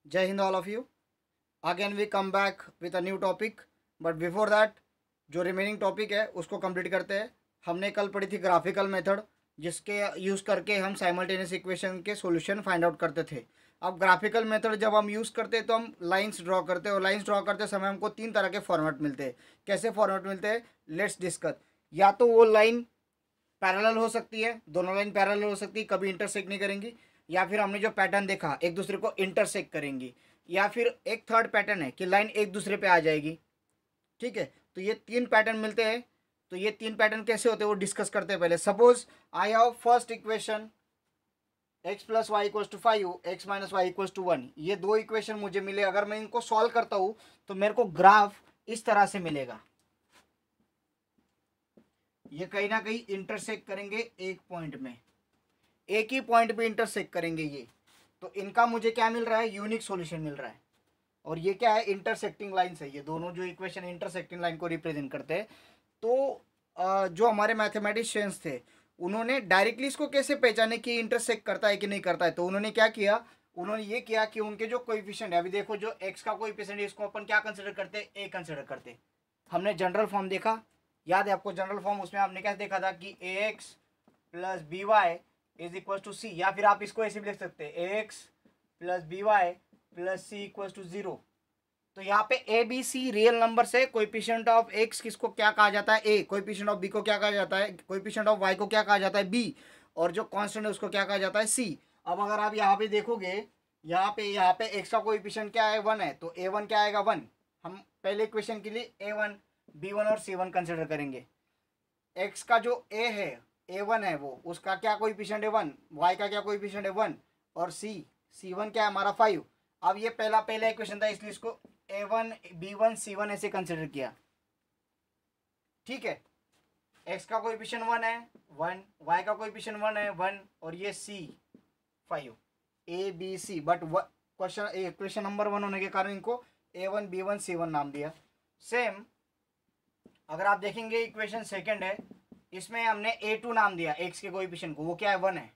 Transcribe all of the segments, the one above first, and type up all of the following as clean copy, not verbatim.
जय हिंद all of you. Again we come back with a new topic, but before that जो remaining topic है उसको complete करते हैं। हमने कल पढ़ी थी ग्राफिकल मेथड, जिसके यूज़ करके हम साइमल्टेनियस इक्वेशन के सॉल्यूशन फाइंड आउट करते थे। अब ग्राफिकल मेथड जब हम यूज़ करते हैं तो हम लाइंस ड्रॉ करते हैं, और लाइंस ड्रॉ करते समय हमको तीन तरह के फॉर्मेट मिलते हैं। कैसे फॉर्मेट मिलते हैं, लेट्स डिस्कस। या तो वो लाइन पैरेलल हो सकती है, दोनों लाइन पैरेलल हो सकती है, कभी इंटरसेक्ट नहीं करेंगी। या फिर हमने जो पैटर्न देखा एक दूसरे को इंटरसेक्ट करेंगी। या फिर एक थर्ड पैटर्न है कि लाइन एक दूसरे पे आ जाएगी। ठीक है, तो ये तीन पैटर्न मिलते हैं। तो ये तीन पैटर्न कैसे होते हैं वो डिस्कस करते हैं। पहले suppose I have first equation x plus y equals to 5, x minus y equals to 1। ये दो इक्वेशन मुझे मिले, अगर मैं इनको सॉल्व करता हूँ तो मेरे को ग्राफ इस तरह से मिलेगा। ये कहीं ना कहीं इंटरसेक्ट करेंगे एक पॉइंट में, एक ही पॉइंट पे इंटरसेक्ट करेंगे ये। तो इनका मुझे क्या मिल रहा है, यूनिक सॉल्यूशन मिल रहा है। और ये क्या है, इंटरसेक्टिंग लाइन्स है। ये दोनों जो इक्वेशन इंटरसेक्टिंग लाइन को रिप्रेजेंट करते हैं। तो जो हमारे मैथमेटिशियंस थे उन्होंने डायरेक्टली इसको कैसे पहचाने कि इंटरसेक्ट करता है कि नहीं करता है, तो उन्होंने क्या किया, उन्होंने ये किया कि उनके जो कोएफिशिएंट है, अभी देखो जो एक्स का कोएफिशिएंट है इसको अपन क्या कंसिडर करते हैं, ए कंसिडर करते हैं। हमने जनरल फॉर्म देखा, याद है आपको जनरल फॉर्म, उसमें आपने क्या देखा था कि A X plus B Y is equal to C. या फिर आप इसको ऐसे भी लिख सकते हैं, A X plus B Y plus C equal to 0। तो यहाँ पे A B C real number से कोएफिशिएंट ऑफ एक्स किसको क्या कहा जाता है, ए। कोएफिशिएंट ऑफ बी को क्या कहा जाता है, कोएफिशिएंट ऑफ वाई को क्या कहा जाता है, बी। और जो कांस्टेंट है उसको क्या कहा जाता है, सी। अब अगर आप यहाँ पे देखोगे, यहाँ पे एक्स का कोएफिशिएंट क्या है, 1 है, तो ए वन क्या आएगा, 1। हम पहले इक्वेशन के लिए ए वन बी वन और सी वन कंसिडर करेंगे। एक्स का जो ए है, ए वन है, वो उसका क्या कोएफिशिएंट है, 1। वाई का क्या कोएफिशिएंट है, 1। और सी वन क्या है हमारा, 5। अब ये पहला इक्वेशन था, इसलिए इसको ए one b one c one ऐसे कंसिडर किया। ठीक है, एक्स का कोएफिशिएंट 1 है, 1। वाई का कोएफिशिएंट 1 है, 1। और ये c 5, a B c. But question number 1 होने के कारण इनको a one b one c one नाम दिया। सेम अगर आप देखेंगे इक्वेशन सेकंड है, इसमें हमने a2 नाम दिया एक्स के कोएफिशिएंट को, वो क्या है, 1 है।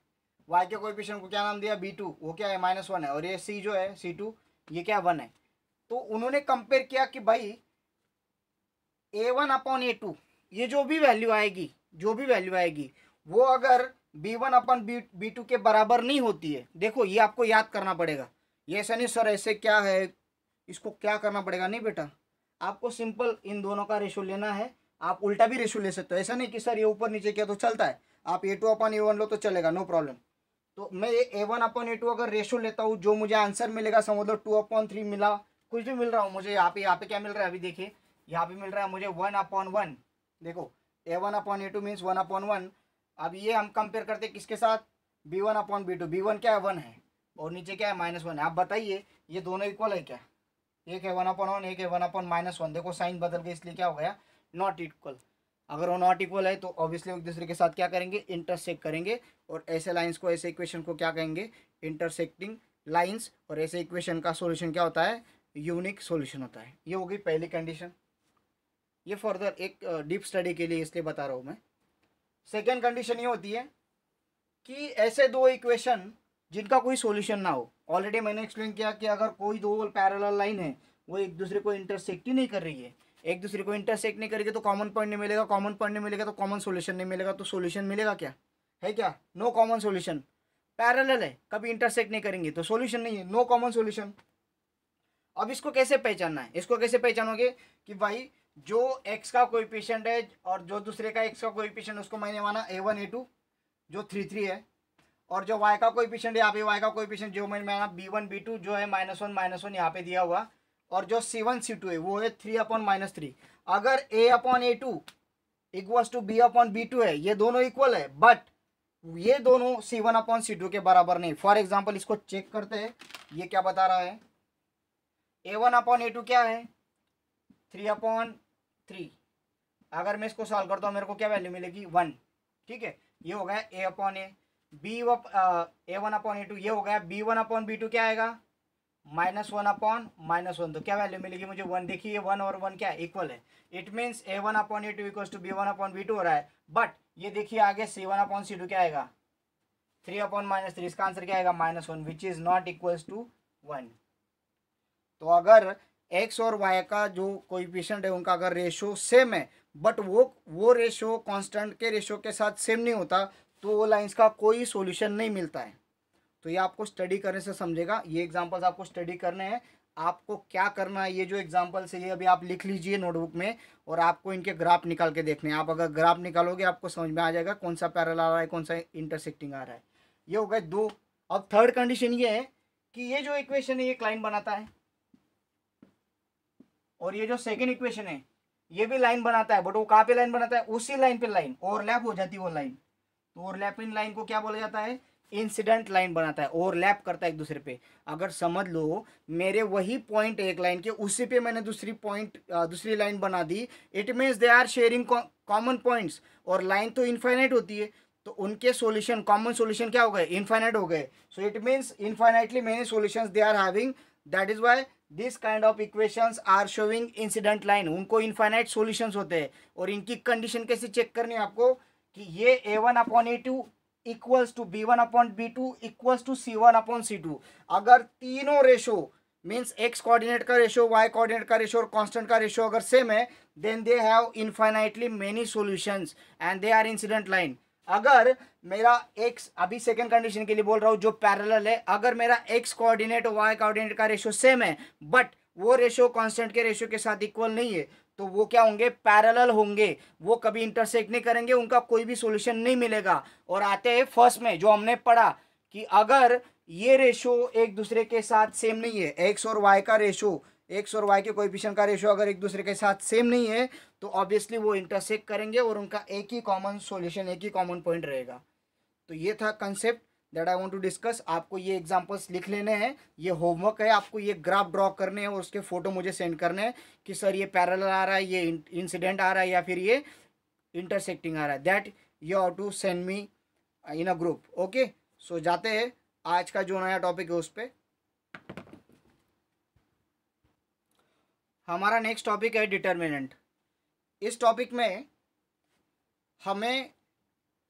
y के कोएफिशिएंट को क्या नाम दिया, b2, वो क्या है, -1 है। और ये c जो है c2, ये क्या 1 है। तो उन्होंने कंपेयर किया कि भाई a1 अपॉन a2, ये जो भी वैल्यू आएगी वो अगर b1 अपॉन b2 के बराबर नहीं होती है। देखो ये आपको याद करना पड़ेगा, ये ऐसा नहीं सर ऐसे क्या है, इसको क्या करना पड़ेगा, नहीं बेटा, आपको सिंपल इन दोनों का रेशो लेना है। आप उल्टा भी रेशो ले सकते हो, ऐसा नहीं कि सर ये ऊपर नीचे किया तो चलता है, आप a2 अपॉन a1 लो तो चलेगा, नो प्रॉब्लम। तो मैं ये a1 अपॉन a2 अगर रेशो लेता हूँ, जो मुझे आंसर मिलेगा, समझ लो 2/3 मिला, कुछ भी मिल रहा हूँ मुझे। यहाँ पे क्या मिल रहा है, अभी देखिए यहाँ पे मिल रहा है मुझे 1/1। देखो a1 अपॉन a2 मीन्स 1/1। अब ये हम कंपेयर करते हैं किसके साथ, b1 अपॉन b2। b1 क्या है, 1 है, और नीचे क्या है, -1 है। आप बताइए ये दोनों इक्वल है क्या, एक है 1/1, एक है 1/-1। देखो साइन बदल गए, इसलिए क्या हो गया, नॉट इक्वल। अगर वो नॉट इक्वल है तो ऑब्वियसली एक दूसरे के साथ क्या करेंगे, इंटरसेक्ट करेंगे। और ऐसे लाइंस को, ऐसे इक्वेशन को क्या कहेंगे, इंटरसेक्टिंग लाइंस। और ऐसे इक्वेशन का सॉल्यूशन क्या होता है, यूनिक सॉल्यूशन होता है। ये होगी पहली कंडीशन। ये फर्दर एक डीप स्टडी के लिए इसलिए बता रहा हूँ मैं। सेकेंड कंडीशन ये होती है कि ऐसे दो इक्वेशन जिनका कोई सॉल्यूशन ना हो। ऑलरेडी मैंने एक्सप्लेन किया कि अगर कोई दो पैरेलल लाइन है, वो एक दूसरे को इंटरसेक्ट ही नहीं कर रही है, एक दूसरे को इंटरसेक्ट नहीं करेगी तो कॉमन पॉइंट नहीं मिलेगा, कॉमन पॉइंट नहीं मिलेगा तो कॉमन सॉल्यूशन नहीं मिलेगा। तो सॉल्यूशन मिलेगा क्या, है क्या, नो कॉमन सॉल्यूशन। पैरेलल है, कभी इंटरसेक्ट नहीं करेंगे तो सॉल्यूशन नहीं है, नो कॉमन सॉल्यूशन। अब इसको कैसे पहचानना है, इसको कैसे पहचानोगे कि भाई जो एक्स का कोएफिशिएंट है और जो दूसरे का एक्स का कोएफिशिएंट, उसको मैंने माना a1 a2 जो 3 है। और जो y का कोएफिशिएंट है, यहाँ पे y का कोएफिशिएंट जो मैंने माना b1 b2 जो है -1 यहाँ पे दिया हुआ। और जो c1 c2 है वो है 3/-3। अगर a/a2 इक्वल्स टू b/b2 है, ये दोनों इक्वल है, बट ये दोनों c1/c2 के बराबर नहीं। फॉर एग्जाम्पल इसको चेक करते हैं, ये क्या बता रहा है, a1/a2 क्या है, 3/3। अगर मैं इसको सॉल्व करता हूँ मेरे को क्या वैल्यू मिलेगी, 1। ठीक है, ये हो गया a/a। a1/a2 ये हो गया, b1/b2 क्या आएगा, -1/-1। तो क्या वैल्यू मिलेगी मुझे, 1। देखिए 1 और 1 क्या है, इक्वल है। It means a1/a2 equals to b1/b2 हो रहा है। बट ये देखिए आगे c1/c2 क्या आएगा, 3/-3। इसका आंसर क्या आएगा, -1, which is not equals to 1। तो अगर एक्स और वाई का जो कोएफिशिएंट है उनका अगर रेशो सेम है बट वो रेशो कांस्टेंट के रेशो के साथ सेम नहीं होता तो वो लाइंस का कोई सॉल्यूशन नहीं मिलता है। तो ये आपको स्टडी करने से समझेगा। ये एग्जांपल्स आपको स्टडी करने हैं। आपको क्या करना है, ये जो एग्जांपल्स है ये अभी आप लिख लीजिए नोटबुक में और आपको इनके ग्राफ निकाल के देखने हैं। आप अगर ग्राफ निकालोगे आपको समझ में आ जाएगा कौन सा पैरेलल आ रहा है कौन सा इंटरसेक्टिंग आ रहा है। ये हो गए दो। अब थर्ड कंडीशन ये है कि ये जो इक्वेशन है ये लाइन बनाता है और ये जो सेकेंड इक्वेशन है ये भी लाइन बनाता है, बट वो कहाँ पे लाइन बनाता है, उसी लाइन पे लाइन ओवरलैप हो जाती है वो लाइन। तो ओवरलैपिंग लाइन को क्या बोला जाता है, इंसिडेंट लाइन बनाता है, ओवरलैप करता है एक दूसरे पे। अगर समझ लो मेरे वही पॉइंट एक लाइन के उसी पे मैंने दूसरी लाइन बना दी, it means they are sharing common points. और लाइन तो इनफाइनाइट होती है तो उनके सॉल्यूशन कॉमन सॉल्यूशन क्या हो गए, इनफाइनाइट हो गए। So it means infinitely many solutions they are having, that is why this kind of equations are showing incident line. उनको इनफाइनाइट सॉल्यूशंस होते हैं। और इनकी कंडीशन कैसे चेक करनी है आपको कि ये a1/a2 equals to b1/b2 equals to c1/c2। अगर तीनों रेशो मीन्स x कोऑर्डिनेट का रेशो, y कोऑर्डिनेट का रेशो और कांस्टेंट का रेशो अगर सेम है then they have infinitely many solutions and they are incident line. अगर मेरा x, अभी सेकंड कंडीशन के लिए बोल रहा हूं जो पैरेलल है, अगर मेरा x कोऑर्डिनेट और y कोऑर्डिनेट का रेशो सेम है बट वो रेशो कांस्टेंट के रेशो के साथ इक्वल नहीं है तो वो क्या होंगे, पैरेलल होंगे। वो कभी इंटरसेक्ट नहीं करेंगे, उनका कोई भी सॉल्यूशन नहीं मिलेगा। और आते हैं फर्स्ट में जो हमने पढ़ा कि अगर ये रेशो एक दूसरे के साथ सेम नहीं है, एक्स और वाई का रेशो, एक्स और वाई के कोएफिशिएंट का रेशो अगर एक दूसरे के साथ सेम नहीं है तो ऑब्वियसली वो इंटरसेक्ट करेंगे और उनका एक ही कॉमन सॉल्यूशन, एक ही कॉमन पॉइंट रहेगा। तो ये था concept that I want to discuss. आपको ये एग्जांपल्स लिख लेने हैं, ये होमवर्क है, आपको ये ग्राफ ड्रॉ करने हैं और उसके फोटो मुझे सेंड करने हैं कि सर ये पैरेलल आ रहा है, ये इंसिडेंट आ रहा है या फिर ये इंटरसेक्टिंग आ रहा है। That you have to send me in a group. Okay, so जाते हैं आज का जो नया टॉपिक है उस पर। हमारा नेक्स्ट टॉपिक है डिटर्मिनेंट। इस टॉपिक में हमें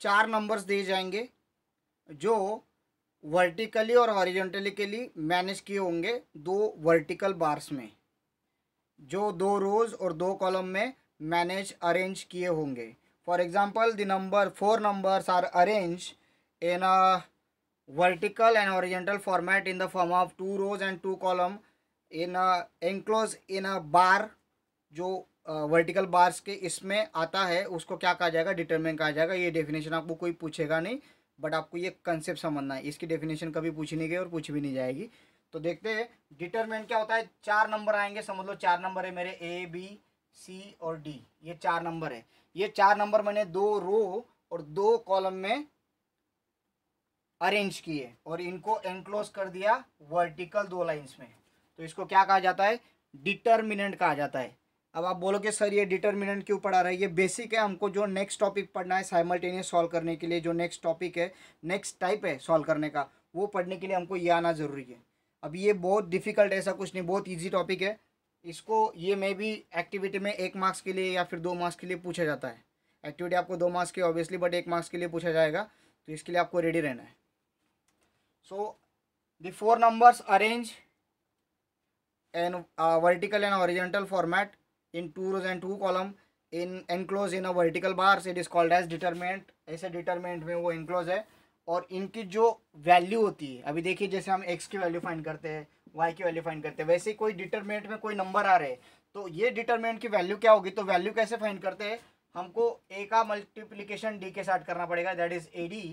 4 नंबर्स दिए जाएंगे जो वर्टिकली और हॉरिजॉन्टली के लिए मैनेज किए होंगे 2 वर्टिकल बार्स में, जो 2 रोज और 2 कॉलम में मैनेज अरेंज किए होंगे। For example the number 4 numbers are arrange in a vertical and horizontal format in the form of 2 rows and 2 column in a enclosed in a bar। जो vertical bars के इसमें आता है उसको क्या कहा जाएगा, डिटरमिनेंट कहा जाएगा। ये डेफिनेशन आपको कोई पूछेगा नहीं बट आपको ये कंसेप्ट समझना है। इसकी डेफिनेशन कभी पूछी नहीं गई और पूछ भी नहीं जाएगी। तो देखते हैं डिटरमिनेंट क्या होता है। 4 नंबर आएंगे, समझ लो 4 नंबर है मेरे A B C और D, ये 4 नंबर है। ये 4 नंबर मैंने 2 रो और 2 कॉलम में अरेंज किए और इनको एनक्लोज कर दिया वर्टिकल 2 लाइंस में। तो इसको क्या कहा जाता है, डिटरमिनेंट कहा जाता है। अब आप बोलोगे सर ये डिटरमिनेंट क्यों पढ़ा रहा है, ये बेसिक है। हमको जो नेक्स्ट टॉपिक पढ़ना है साइमल्टेनियस सॉल्व करने के लिए, जो नेक्स्ट टॉपिक है, नेक्स्ट टाइप है सॉल्व करने का, वो पढ़ने के लिए हमको ये आना ज़रूरी है। अब ये बहुत डिफिकल्ट ऐसा कुछ नहीं, बहुत ईजी टॉपिक है। इसको ये मे भी एक्टिविटी में 1 मार्क्स के लिए या फिर 2 मार्क्स के लिए पूछा जाता है। एक्टिविटी आपको 2 मार्क्स की ऑब्वियसली, बट 1 मार्क्स के लिए पूछा जाएगा, तो इसके लिए आपको रेडी रहना है। So the 4 numbers arrange in vertical and horizontal format in 2 rows and 2 column in enclosed in a vertical bars, it is called as determinant। ऐसे determinant में वो enclose है और इनकी जो वैल्यू होती है, अभी देखिए जैसे हम x की वैल्यू फाइंड करते हैं, y की वैल्यू फाइंड करते हैं, वैसे कोई डिटरमिनेंट में कोई नंबर आ रहे हैं तो ये डिटरमिनेंट की वैल्यू क्या होगी। तो वैल्यू कैसे फाइंड करते हैं, हमको a का मल्टीप्लीकेशन d के साथ करना पड़ेगा, दैट इज AD,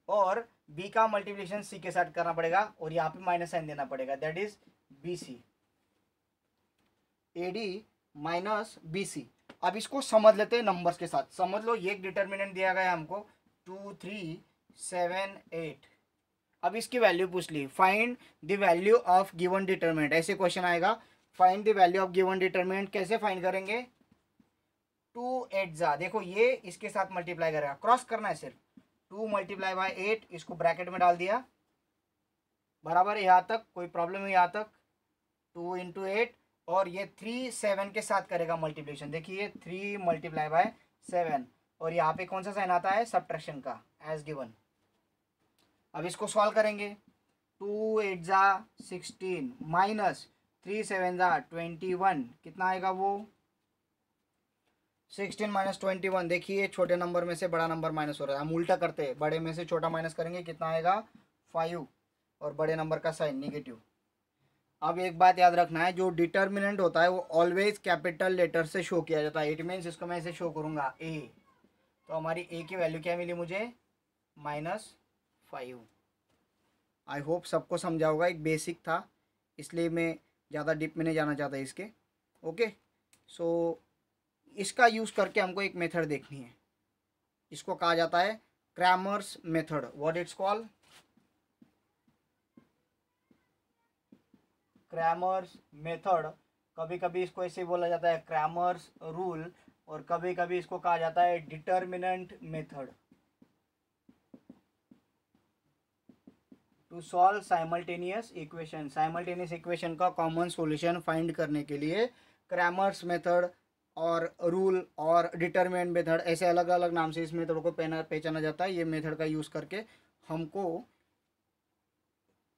और b का मल्टीप्लिकेशन c के साथ करना पड़ेगा और यहाँ पे माइनस साइन देना पड़ेगा, that is BC। AD minus BC। अब इसको समझ लेते हैं नंबर्स के साथ। समझ लो ये एक डिटरमिनेंट दिया गया है हमको 2 3 7 8। अब इसकी वैल्यू पूछ ली, find the value of given determinant. ऐसे क्वेश्चन आएगा, find the value of given determinant. कैसे फाइंड करेंगे, 2 8 जा, देखो ये इसके साथ मल्टीप्लाई करेगा, क्रॉस करना है सिर्फ। 2 मल्टीप्लाई बाई 8, इसको ब्रैकेट में डाल दिया, बराबर है यहाँ तक, कोई प्रॉब्लम है यहाँ तक। 2 इंटू 8 और ये 3 7 के साथ करेगा मल्टीप्लिकेशन। देखिए 3 मल्टीप्लाई बाय 7 और यहाँ पे कौन सा साइन आता है, सब्ट्रैक्शन का, एज गिवन। अब इसको सॉल्व करेंगे, 2 8 जा 16 माइनस 3 7 21, कितना आएगा वो 16 माइनस 21। देखिए छोटे नंबर में से बड़ा नंबर माइनस हो रहा है, हम उल्टा करते हैं, बड़े में से छोटा माइनस करेंगे, कितना आएगा 5, और बड़े नंबर का साइन नेगेटिव। अब एक बात याद रखना है, जो डिटर्मिनेंट होता है वो ऑलवेज कैपिटल लेटर से शो किया जाता है। इट मीन्स इसको मैं ऐसे शो करूँगा ए, तो हमारी ए की वैल्यू क्या मिली मुझे -5। आई होप सबको समझा होगा, एक बेसिक था इसलिए मैं ज़्यादा डीप में नहीं जाना चाहता इसके। ओके, सो इसका यूज़ करके हमको एक मेथड देखनी है, इसको कहा जाता है Cramer's method. What it's called? Cramer's method. कभी कभी इसको ऐसे बोला जाता है क्रैमर्स रूल, और कभी कभी इसको कहा जाता है determinant method. To solve simultaneous equation, simultaneous equation का कॉमन सॉल्यूशन फाइंड करने के लिए क्रैमर्स मेथड और रूल और डिटरमिनेंट मेथड, ऐसे अलग अलग नाम से इस मेथड को पहचाना जाता है। ये मेथड का यूज़ करके हमको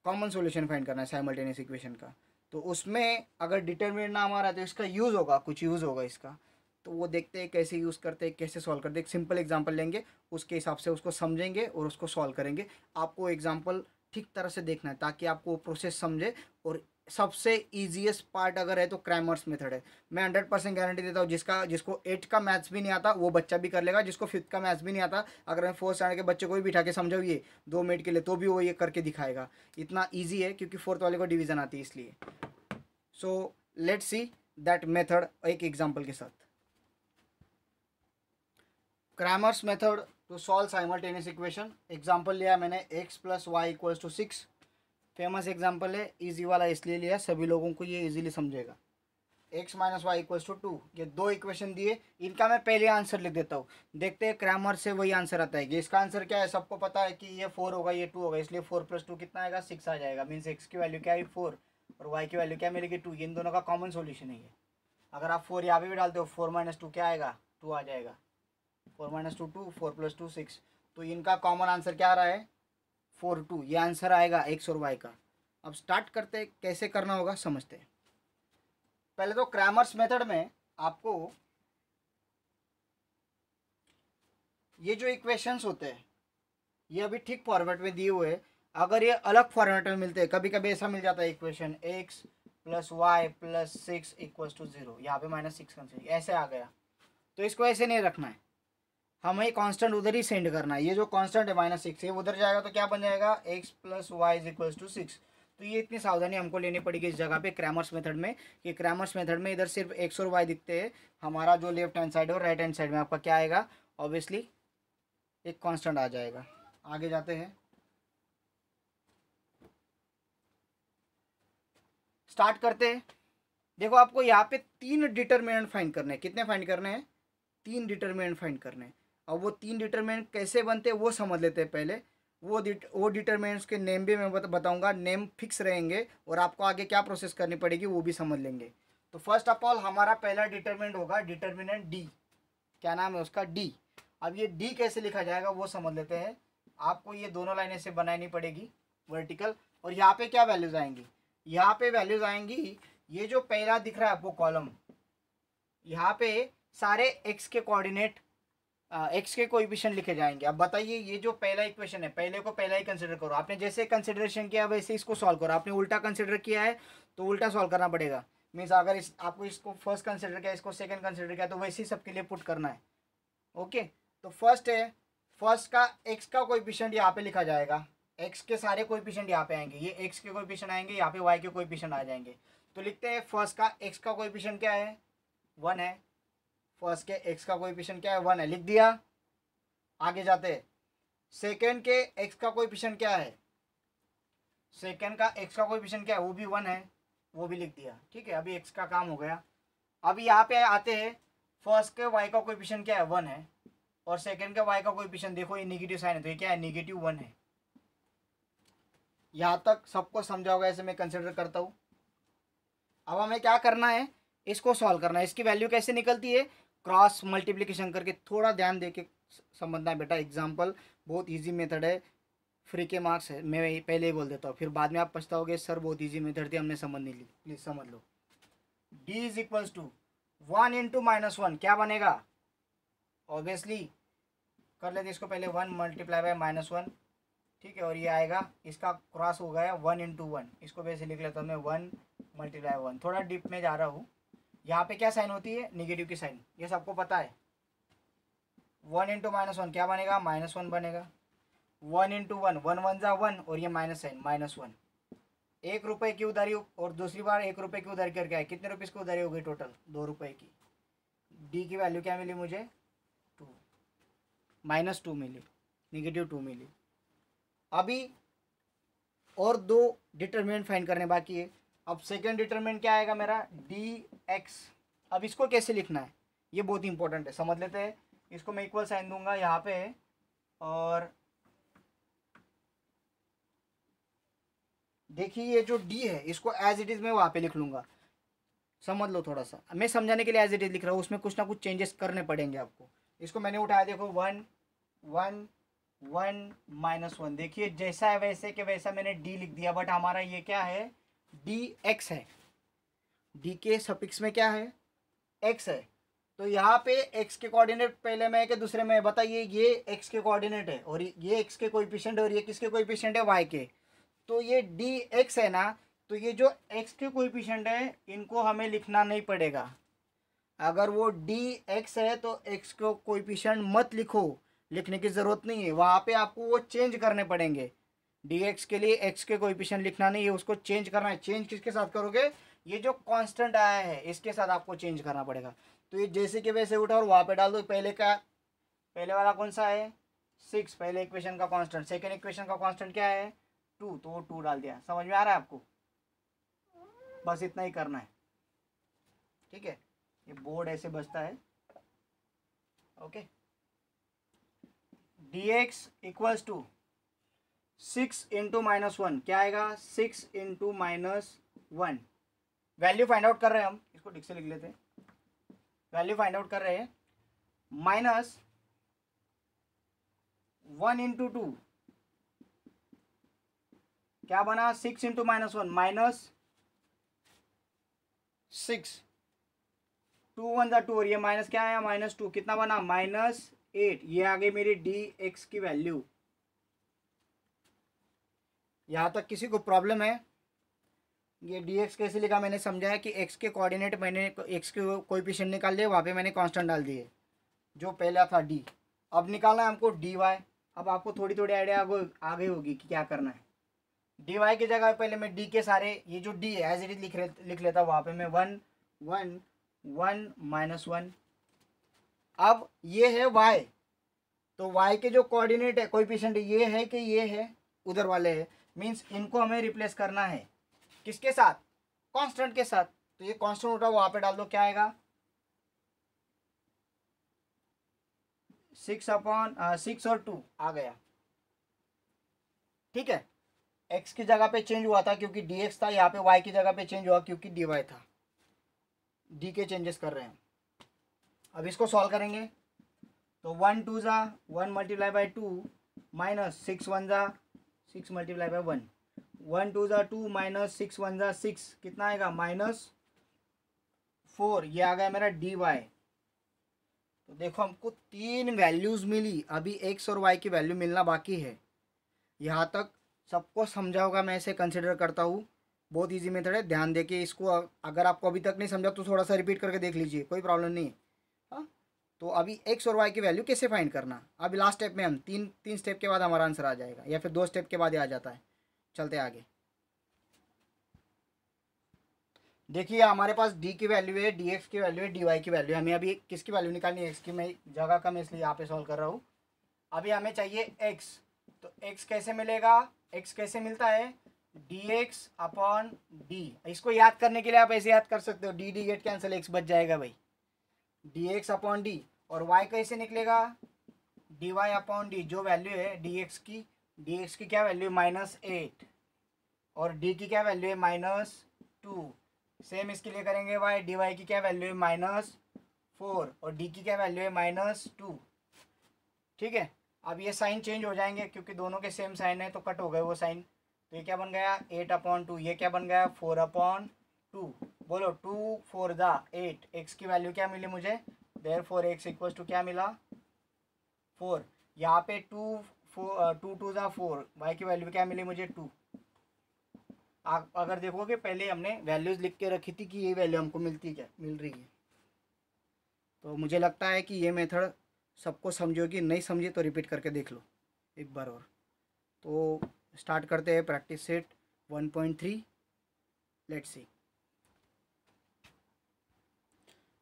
कॉमन सॉल्यूशन फाइंड करना है साइमल्टेनियस इक्वेशन का। तो उसमें अगर डिटरमिनेंट नाम आ रहा है तो इसका यूज़ होगा, कुछ यूज़ होगा इसका, तो वो देखते हैं कैसे यूज़ करते हैं, कैसे सॉल्व करते हैं। एक सिंपल एग्जांपल लेंगे, उसके हिसाब से उसको समझेंगे और उसको सॉल्व करेंगे। आपको एग्जांपल ठीक तरह से देखना है ताकि आपको वो प्रोसेस समझे। और सबसे ईजीएस्ट पार्ट अगर है तो क्रैमर्स मेथड है। मैं 100% गारंटी देता हूँ, जिसको 8 का मैथ्स भी नहीं आता वो बच्चा भी कर लेगा, जिसको 5th का मैथ्स भी नहीं आता अगर मैं 4th स्टैंडर्ड के बच्चे को भी बिठा के समझाऊँ ये 2 मिनट के लिए तो भी वो ये करके दिखाएगा। इतना ईजी है क्योंकि 4th वाले को डिवीजन आती है इसलिए। So let's see that method एक एग्जाम्पल के साथ। Cramer's method to solve simultaneous equation. Example लिया मैंने x + y = 6। फेमस एग्जाम्पल है, इजी वाला इसलिए लिया सभी लोगों को ये इजीली समझेगा। x - y = 2, ये दो इक्वेशन दिए, इनका मैं पहले आंसर लिख देता हूँ। देखते हैं क्रैमर से वही आंसर आता है कि इसका आंसर क्या है। सबको पता है कि ये 4 होगा, ये 2 होगा, इसलिए 4 + 2 कितना आएगा 6 आ जाएगा। मीन्स x की वैल्यू क्या है 4 और y की वैल्यू क्या मिलेगी 2। इन दोनों का कॉमन सोल्यूशन है ये। अगर आप 4 यहाँ पे भी डालते हो 4 - 2 क्या आएगा 2 आ जाएगा। 4 - 2 2, 4 + 2 6। तो इनका कॉमन आंसर क्या आ रहा है 4 2, ये आंसर आएगा x और y का। अब स्टार्ट करते हैं, कैसे करना होगा समझते हैं। पहले तो क्रैमर्स मेथड में आपको ये जो इक्वेशंस होते हैं ये अभी ठीक फॉर्मेट में दिए हुए हैं। अगर ये अलग फॉर्मेट में मिलते हैं, कभी कभी ऐसा मिल जाता है इक्वेशन x + y + 6 = 0, यहाँ पे -6 ऐसे आ गया, तो इसको ऐसे नहीं रखना है, हमें कांस्टेंट उधर ही सेंड करना है। ये जो कांस्टेंट है -6 ये उधर जाएगा तो क्या बन जाएगा x + y = 6। तो ये इतनी सावधानी हमको लेनी पड़ेगी इस जगह पे क्रैमर्स मेथड में, कि क्रैमर्स मेथड में इधर सिर्फ x और y दिखते हैं। हमारा जो लेफ्ट हैंड साइड है और राइट हैंड साइड में आपका क्या आएगा, ऑब्वियसली एक कांस्टेंट आ जाएगा। आगे जाते हैं, स्टार्ट करते हैं। देखो आपको यहाँ पे 3 डिटरमिनेंट फाइंड करने हैं। कितने फाइंड करने हैं 3 डिटरमिनेंट फाइंड करने हैं। अब वो 3 डिटरमिनेंट कैसे बनते हैं वो समझ लेते हैं पहले। वो डिटरमिनेंट्स के नेम भी मैं बताऊंगा, नेम फिक्स रहेंगे और आपको आगे क्या प्रोसेस करनी पड़ेगी वो भी समझ लेंगे। तो फर्स्ट ऑफ ऑल हमारा पहला डिटरमिनेंट होगा डिटरमिनेंट डी। क्या नाम है उसका डी। अब ये डी कैसे लिखा जाएगा वो समझ लेते हैं। आपको ये दोनों लाइनें से बनानी पड़ेगी वर्टिकल, और यहाँ पे क्या वैल्यूज आएंगी, यहाँ पे वैल्यूज आएंगी ये जो पहला दिख रहा है आपको कॉलम, यहाँ पे सारे x के कोऑर्डिनेट x के कोएफिशिएंट लिखे जाएंगे। अब बताइए ये जो पहला इक्वेशन है पहले को पहला ही कंसिडर करो। आपने जैसे कंसिडरेशन किया वैसे इसको सॉल्व करो। आपने उल्टा कंसिडर किया है तो उल्टा सॉल्व करना पड़ेगा। मीन्स अगर आपको इसको फर्स्ट कंसिडर किया इसको सेकंड कंसिडर किया तो वैसे ही सबके लिए पुट करना है। ओके, तो फर्स्ट है, फर्स्ट का x का कोएफिशिएंट यहाँ पे लिखा जाएगा। x के सारे कोएफिशिएंट यहाँ पे आएंगे, ये x के कोएफिशिएंट आएंगे, यहाँ पे y के कोएफिशिएंट आ जाएंगे। तो लिखते हैं फर्स्ट का x का कोएफिशिएंट क्या है 1 है। फर्स्ट के x का कोएफिशिएंट क्या है 1 है, लिख दिया। आगे जाते हैं, सेकेंड के x का कोएफिशिएंट क्या है, सेकेंड का x का कोएफिशिएंट क्या है वो भी 1 है, वो भी लिख दिया। ठीक है, अभी x का काम हो गया। अब यहाँ पे आते हैं, फर्स्ट के y का कोएफिशिएंट क्या है 1 है और सेकेंड के y का कोएफिशिएंट देखो ये नेगेटिव साइन है तो ये क्या है -1 है। यहाँ तक सबको समझा होगा, ऐसे मैं कंसिडर करता हूँ। अब हमें क्या करना है, इसको सॉल्व करना है। इसकी वैल्यू कैसे निकलती है, क्रॉस मल्टीप्लिकेशन करके। थोड़ा ध्यान दे के समझना है बेटा, एग्जाम्पल बहुत ईजी मेथड है, फ्री के मार्क्स है, मैं पहले ही बोल देता हूँ, फिर बाद में आप पछताओगे सर बहुत ईजी मेथड थी हमने समझ नहीं ली। प्लीज समझ लो। D is equals to 1 into -1 क्या बनेगा, ऑब्वियसली कर लेते इसको पहले, 1 मल्टीप्लाई बाय -1, ठीक है, और ये आएगा, इसका क्रॉस हो गया 1 इंटू 1, इसको वैसे लिख लेता हूँ मैं 1 मल्टीप्लाई 1। थोड़ा डीप में जा रहा हूँ, यहाँ पे क्या साइन होती है, निगेटिव की साइन, ये सबको पता है। 1 इंटू -1 क्या बनेगा, -1 बनेगा। 1 इंटू 1, 1 1 जा 1, और ये माइनस साइन -1। 1 रुपये की उधारी, और दूसरी बार 1 रुपये की उधारी करके आए, कितने रुपीज़ की उधारी हो गई टोटल, 2 रुपये की। डी की वैल्यू क्या मिली मुझे, 2, -2 मिली, -2 मिली। अभी और 2 डिटरमिनेंट फाइंड करने बाकी है। अब सेकेंड डिटरमिनेंट क्या आएगा मेरा, डी एक्स। अब इसको कैसे लिखना है ये बहुत इंपॉर्टेंट है, समझ लेते हैं। इसको मैं इक्वल साइन दूंगा यहाँ पे, और देखिए ये जो डी है इसको एज इट इज़ मैं वहाँ पे लिख लूँगा, समझ लो थोड़ा सा, मैं समझाने के लिए एज इट इज़ लिख रहा हूँ, उसमें कुछ ना कुछ चेंजेस करने पड़ेंगे आपको। इसको मैंने उठाया, देखो 1 1 1 -1, देखिए जैसा है वैसे के वैसा मैंने डी लिख दिया, बट हमारा ये क्या है, डी एक्स है। डी के सफिक्स में क्या है, एक्स है, तो यहाँ पे एक्स के कोऑर्डिनेट पहले में है कि दूसरे में है, बताइए। ये एक्स के कोऑर्डिनेट है, और ये एक्स के कोएफिशिएंट है, और ये किसके कोएफिशिएंट है, वाई के। तो ये डी एक्स है ना, तो ये जो एक्स के कोएफिशिएंट है इनको हमें लिखना नहीं पड़ेगा। अगर वो डी एक्स है तो एक्स को कोएफिशिएंट मत लिखो, लिखने की ज़रूरत नहीं है, वहाँ पे आपको वो चेंज करने पड़ेंगे। डी एक्स के लिए एक्स के कोएफिशिएंट लिखना नहीं है, उसको चेंज करना है। चेंज किसके साथ करोगे, ये जो कांस्टेंट आया है इसके साथ आपको चेंज करना पड़ेगा। तो ये जैसे कि वैसे उठा और वहाँ पे डाल दो। पहले वाला कौन सा है, 6, पहले इक्वेशन का कांस्टेंट। सेकेंड इक्वेशन का कांस्टेंट क्या है, 2, तो वो 2 डाल दिया। समझ में आ रहा है आपको, बस इतना ही करना है, ठीक है। ये बोर्ड ऐसे बचता है, okay. D x equals to 6 into -1 क्या आएगा, 6 इंटू -1। वैल्यू फाइंड आउट कर रहे हैं हम, इसको ठीक से लिख लेते हैं, वैल्यू फाइंड आउट कर रहे हैं। -1 इंटू 2 क्या बना, 6 इंटू -1 -6, 2 1 2, और ये माइनस क्या आया, -2, कितना बना, -8। ये आ गई मेरी डी एक्स की वैल्यू। यहाँ तक किसी को प्रॉब्लम है, ये डी एक्स कैसे लिखा मैंने समझाया कि एक्स के कोऑर्डिनेट मैंने एक्स के कोएफिशिएंट निकाल लिए, वहाँ पे मैंने कांस्टेंट डाल दिए, जो पहला था डी। अब निकालना है हमको डी वाई। अब आपको थोड़ी थोड़ी आइडिया आ गई होगी कि क्या करना है। डी वाई की जगह पहले मैं डी के सारे, ये जो डी है एज इट इज लिख लेता, वहाँ पे मैं 1 1 1 -1। अब ये है y, तो y के जो कोऑर्डिनेट है कोएफिशिएंट ये है कि ये है, उधर वाले है, मींस इनको हमें रिप्लेस करना है किसके साथ, कांस्टेंट के साथ। तो ये कांस्टेंट उठा वहाँ पे डाल दो, क्या आएगा, 6 और 2 आ गया, ठीक है। x की जगह पे चेंज हुआ था क्योंकि dx था, यहाँ पे y की जगह पे चेंज हुआ क्योंकि dy था। d के चेंजेस कर रहे हैं। अब इसको सॉल्व करेंगे, तो 1 2 जा 1 मल्टीप्लाई बाई 2 -6 1 जा 6 मल्टीप्लाई बाई 1, 1 2 जा 2 -6 1 जा 6, कितना आएगा, -4। ये आ गया मेरा dy। तो देखो हमको 3 वैल्यूज़ मिली, अभी x और y की वैल्यू मिलना बाकी है। यहाँ तक सबको समझा होगा, मैं इसे कंसिडर करता हूँ। बहुत इजी मेथड है, ध्यान दे के इसको, अगर आपको अभी तक नहीं समझा तो थोड़ा सा रिपीट करके देख लीजिए, कोई प्रॉब्लम नहीं है। हाँ, तो अभी x और y की वैल्यू कैसे फाइंड करना, अभी लास्ट स्टेप में हम तीन स्टेप के बाद हमारा आंसर आ जाएगा, या फिर 2 स्टेप के बाद ही आ जाता है। चलते आगे, देखिए हमारे पास d की वैल्यू है, dx की वैल्यू है, dy की वैल्यू है। हमें अभी किसकी वैल्यू निकालनी है, x की। मैं जगह कम है इसलिए यहाँ पे सॉल्व कर रहा हूँ। अभी हमें चाहिए x, तो x कैसे मिलेगा, x कैसे मिलता है, dx अपॉन d। इसको याद करने के लिए आप ऐसे याद कर सकते हो, D D get cancel, x बच जाएगा भाई, dx अपॉन d। और y कैसे निकलेगा, dy अपॉन d, जो वैल्यू है dx की क्या वैल्यू है, -8, और d की क्या वैल्यू है, -2। सेम इसके लिए करेंगे y, dy की क्या वैल्यू है, -4, और d की क्या वैल्यू है, -2, ठीक है। अब ये साइन चेंज हो जाएंगे क्योंकि दोनों के सेम साइन है, तो कट हो गए वो साइन। तो ये क्या बन गया 8/2, ये क्या बन गया 4/2। बोलो 2 4 दा 8, एक्स की वैल्यू क्या मिली मुझे, देयरफॉर एक्स इक्वल टू क्या मिला 4। यहाँ पे 2 2 दा 4, वाई की वैल्यू क्या मिली मुझे 2। आप अगर देखोगे पहले हमने वैल्यूज़ लिख के रखी थी कि ये वैल्यू हमको मिलती क्या मिल रही है। तो मुझे लगता है कि ये मेथड सबको समझोगी, नहीं समझे तो रिपीट करके देख लो एक बार और। तो स्टार्ट करते हैं practice set 1.3। Let's see.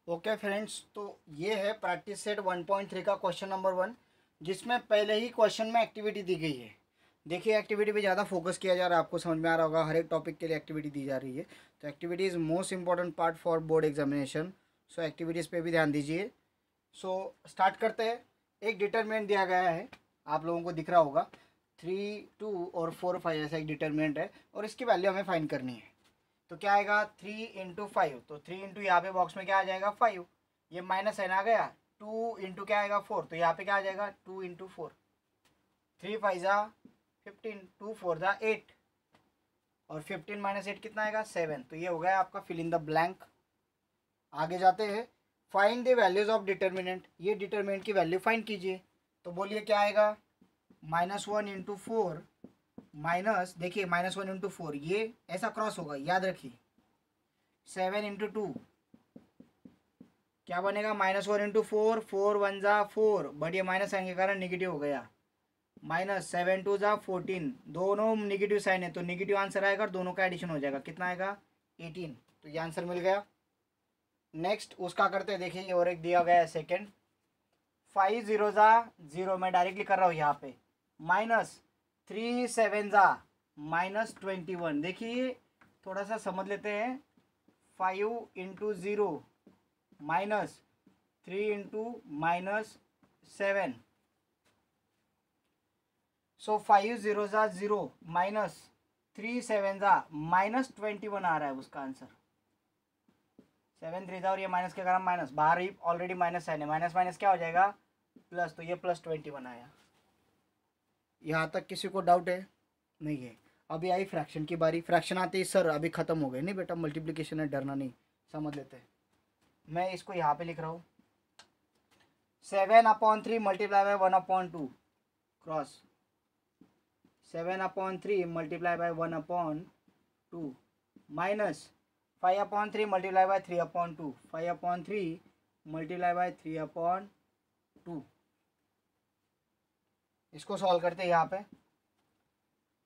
Okay friends, तो ये है प्रैक्टिस सेट 1.3 का क्वेश्चन नंबर 1, जिसमें पहले ही क्वेश्चन में एक्टिविटी दी गई है। देखिए एक्टिविटी पे ज़्यादा फोकस किया जा रहा है, आपको समझ में आ रहा होगा, हर एक टॉपिक के लिए एक्टिविटी दी जा रही है। तो activity is most important part for board examination, so activities पे भी ध्यान दीजिए। सो स्टार्ट करते हैं। एक डिटरमिनेंट दिया गया है, आप लोगों को दिख रहा होगा 3 2 और 4 5 ऐसा एक डिटरमिनेंट है, और इसकी वैल्यू हमें फाइंड करनी है। तो क्या आएगा 3 × 5, तो 3 इंटू यहाँ पे बॉक्स में क्या आ जाएगा 5, ये माइनस साइन आ गया। 2 इंटू क्या आएगा 4, तो यहाँ पे क्या आ जाएगा 2 × 4, 3 5 ज़ा 15, 2 4 ज़ा 8, और 15 माइनस 8 कितना आएगा 7। तो ये हो गया आपका फिल इन द ब्लैंक। आगे जाते हैं, find the values of determinant, ये डिटर्मिनेंट की वैल्यू फाइंड कीजिए। तो बोलिए क्या आएगा -1 × 4 माइनस, देखिए -1 × 4 ये ऐसा क्रॉस होगा, याद रखिए। 7 × 2 क्या बनेगा -1 × 4, 4 1 ज़ा 4, बट ये माइनस साइन के कारण निगेटिव हो गया। -7 2 ज़ा 14, दोनों निगेटिव साइन है तो निगेटिव आंसर आएगा और दोनों का एडिशन हो जाएगा, कितना आएगा 18। तो ये आंसर मिल गया। नेक्स्ट उसका करते हैं, देखिए ये और एक दिया गया है सेकेंड। 5 0 ज़ा 0, मैं डायरेक्टली कर रहा हूँ यहाँ पे, -3 7 ज़ा -21। देखिए थोड़ा सा समझ लेते हैं। 5 × 0 -3 × -7, सो 5 0 ज़ा 0 -3 7 ज़ा -21 आ रहा है उसका आंसर। 7 3 ज़ा, और ये माइनस के कारण माइनस, बाहर ही ऑलरेडी माइनस साइन है, माइनस माइनस क्या हो जाएगा प्लस, तो ये +21 आया। यहाँ तक किसी को डाउट है? नहीं है। अभी आई फ्रैक्शन की बारी। फ्रैक्शन आते ही सर अभी ख़त्म हो गए, नहीं बेटा, मल्टीप्लिकेशन है, डरना नहीं, समझ लेते हैं। मैं इसको यहाँ पे लिख रहा हूँ 7/3 multiply by 1/2 cross 7/3 multiply by 1/2 minus 5/3 multiply by 3/2, 5/3 multiply by 3/2। इसको सॉल्व करते हैं यहाँ पे।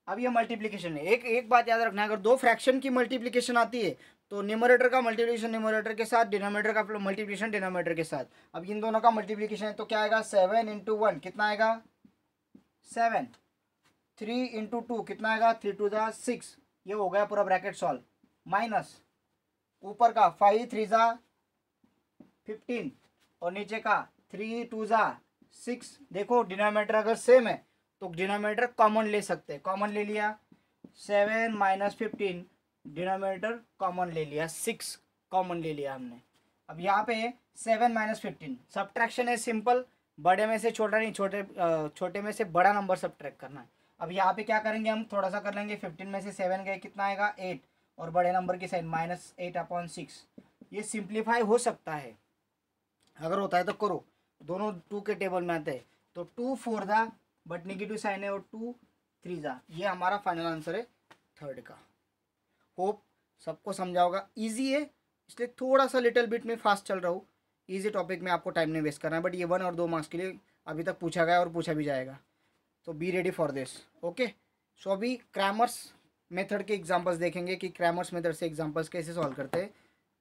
अब ये मल्टीप्लिकेशन है, एक बात याद रखना, अगर दो फ्रैक्शन की मल्टीप्लिकेशन आती है तो न्यूमरेटर का मल्टीप्लिकेशन न्यूमरेटर के साथ, डिनोमिनेटर का मल्टीप्लिकेशन डिनोमिनेटर के साथ। अब इन दोनों का मल्टीप्लिकेशन है तो क्या आएगा 7 × 1 कितना आएगा 7, 3 × 2 कितना आएगा 3 2 ज़ा 6, ये हो गया पूरा ब्रैकेट सॉल्व। माइनस ऊपर का 5 3 ज़ा 15, और नीचे का 3 2 ज़ा 6। देखो डिनोमिनेटर अगर सेम है तो डिनोमिनेटर कॉमन ले सकते हैं, कॉमन ले लिया 7 - 15, डिनोमिनेटर कॉमन ले लिया 6, कॉमन ले लिया हमने। अब यहाँ पे 7 - 15 सब्ट्रैक्शन है सिंपल, बड़े में से छोटा नहीं, छोटे में से बड़ा नंबर सब्ट्रैक्ट करना है। अब यहाँ पे क्या करेंगे हम, थोड़ा सा कर लेंगे, 15 में से 7 गए कितना आएगा 8, और बड़े नंबर की साइन -8/6। ये सिंप्लीफाई हो सकता है, अगर होता है तो करो, दोनों 2 के टेबल में आते हैं। तो 2 4 ज़ा, बट नेगेटिव साइन है, और 2 3 ज़ा, ये हमारा फाइनल आंसर है थर्ड का। होप सबको समझा होगा। ईजी है इसलिए थोड़ा सा लिटिल बिट में फास्ट चल रहा हूँ, ईजी टॉपिक में आपको टाइम नहीं वेस्ट करना है, बट ये 1 और 2 मार्क्स के लिए अभी तक पूछा गया और पूछा भी जाएगा, तो be ready for this. Okay, so अभी क्रैमर्स मेथड के एग्जांपल्स देखेंगे कि क्रैमर्स मेथड से एग्जांपल्स कैसे सॉल्व करते हैं।